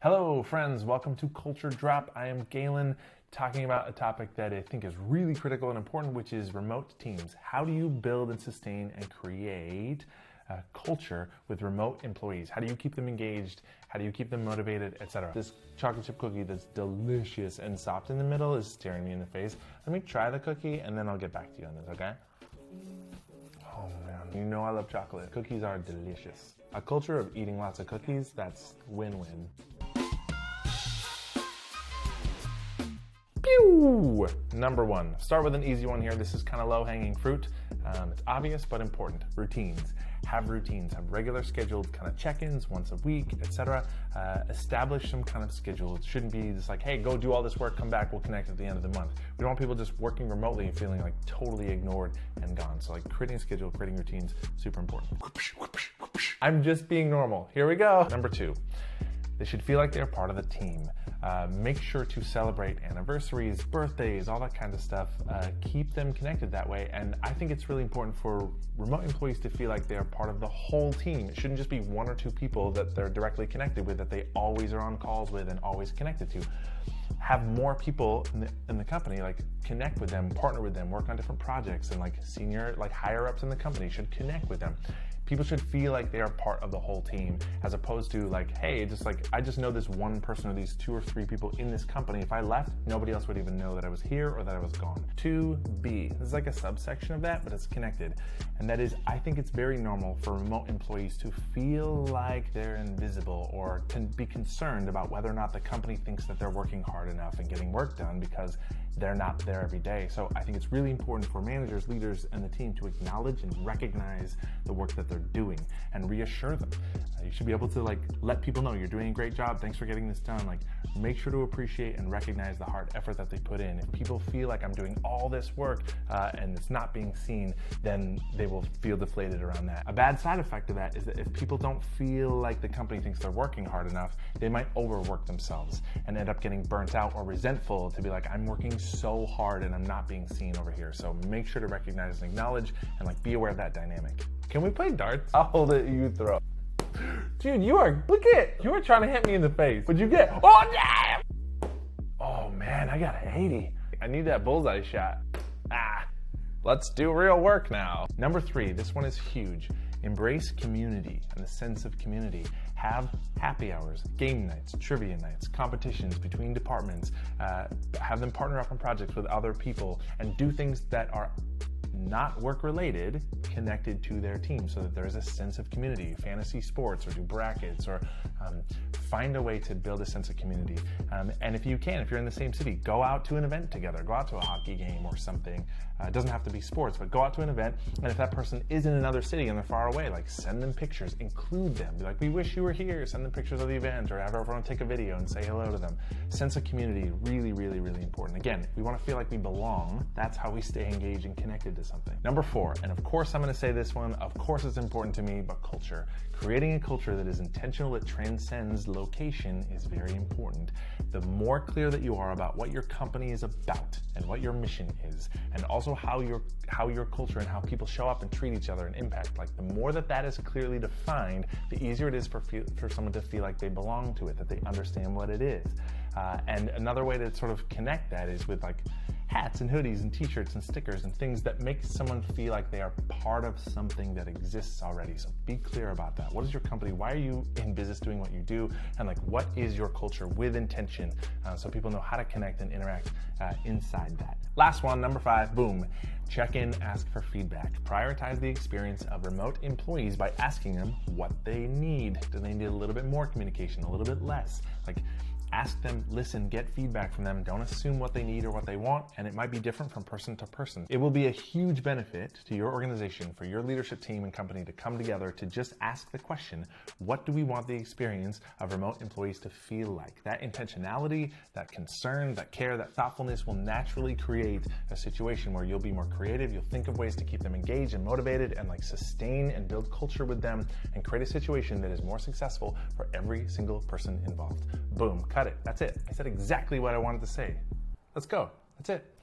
Hello friends, welcome to Culture Drop. I am Galen, talking about a topic that I think is really critical and important, which is remote teams. How do you build and sustain and create a culture with remote employees? How do you keep them engaged? How do you keep them motivated, etc.? This chocolate chip cookie that's delicious and soft in the middle is staring me in the face. Let me try the cookie and then I'll get back to you on this, okay? Oh man, you know I love chocolate. Cookies are delicious. A culture of eating lots of cookies, that's win-win. Pew! Number one, start with an easy one here. This is kind of low-hanging fruit. It's obvious but important. Routines. Have routines. Have regular scheduled kind of check-ins once a week, etc. Establish some kind of schedule. It shouldn't be just like, hey, go do all this work, come back, we'll connect at the end of the month. We don't want people just working remotely and feeling like totally ignored and gone. So like creating a schedule, creating routines, super important. I'm just being normal. Here we go. Number two, they should feel like they're part of the team. Make sure to celebrate anniversaries, birthdays, all that kind of stuff. Keep them connected that way. And I think it's really important for remote employees to feel like they're part of the whole team. It shouldn't just be one or two people that they're directly connected with, that they always are on calls with and always connected to. Have more people in the company, like connect with them, partner with them, work on different projects, and like senior, like higher ups in the company should connect with them. People should feel like they are part of the whole team, as opposed to like, hey, just like, I just know this one person or these two or three people in this company. If I left, nobody else would even know that I was here or that I was gone. 2B, this is like a subsection of that, but it's connected. And that is, I think it's very normal for remote employees to feel like they're invisible or to be concerned about whether or not the company thinks that they're working hard enough and getting work done because they're not there every day. So I think it's really important for managers, leaders, and the team to acknowledge and recognize the work that they're doing and reassure them. You should be able to like let people know you're doing a great job. Thanks for getting this done. Like make sure to appreciate and recognize the hard effort that they put in. If people feel like I'm doing all this work and it's not being seen, then they will feel deflated around that. A bad side effect of that is that if people don't feel like the company thinks they're working hard enough, they might overwork themselves and end up getting burnt out or resentful to be like, I'm working so hard and I'm not being seen over here. So make sure to recognize and acknowledge and like be aware of that dynamic. Can we play darts? I'll hold it, you throw. Dude, you are trying to hit me in the face. What'd you get? Oh, damn! Oh man, I got an 80. I need that bullseye shot. Let's do real work now. Number three, this one is huge. Embrace community and the sense of community. Have happy hours, game nights, trivia nights, competitions between departments. Have them partner up on projects with other people and do things that are not work-related, connected to their team so that there is a sense of community. Fantasy sports or do brackets or find a way to build a sense of community. And if you can, if you're in the same city, go out to an event together. Go out to a hockey game or something. It doesn't have to be sports, but go out to an event. And if that person is in another city and they're far away, like send them pictures, include them. Be like, we wish you were here. Send them pictures of the event or have everyone take a video and say hello to them. Sense of community, really, really, really important. Again, we want to feel like we belong. That's how we stay engaged and connected to something. Number four, and of course I'm going to say this one, of course it's important to me, but culture. Creating a culture that is intentional, that transcends location is very important. The more clear that you are about what your company is about and what your mission is, and also how your culture and how people show up and treat each other and impact, like the more that is clearly defined, the easier it is for someone to feel like they belong to it, that they understand what it is. And another way to sort of connect that is with like hats and hoodies and t-shirts and stickers and things that make someone feel like they are part of something that exists already. So be clear about that. What is your company? Why are you in business doing what you do? And like, what is your culture with intention? So people know how to connect and interact inside that. Last one, number five, boom. Check in, ask for feedback. Prioritize the experience of remote employees by asking them what they need. Do they need a little bit more communication, a little bit less? Like, ask them, listen, get feedback from them. Don't assume what they need or what they want, and it might be different from person to person. It will be a huge benefit to your organization, for your leadership team and company to come together to just ask the question, what do we want the experience of remote employees to feel like? That intentionality, that concern, that care, that thoughtfulness will naturally create a situation where you'll be more creative, you'll think of ways to keep them engaged and motivated and like sustain and build culture with them and create a situation that is more successful for every single person involved. Boom, cut it. That's it. I said exactly what I wanted to say. Let's go. That's it.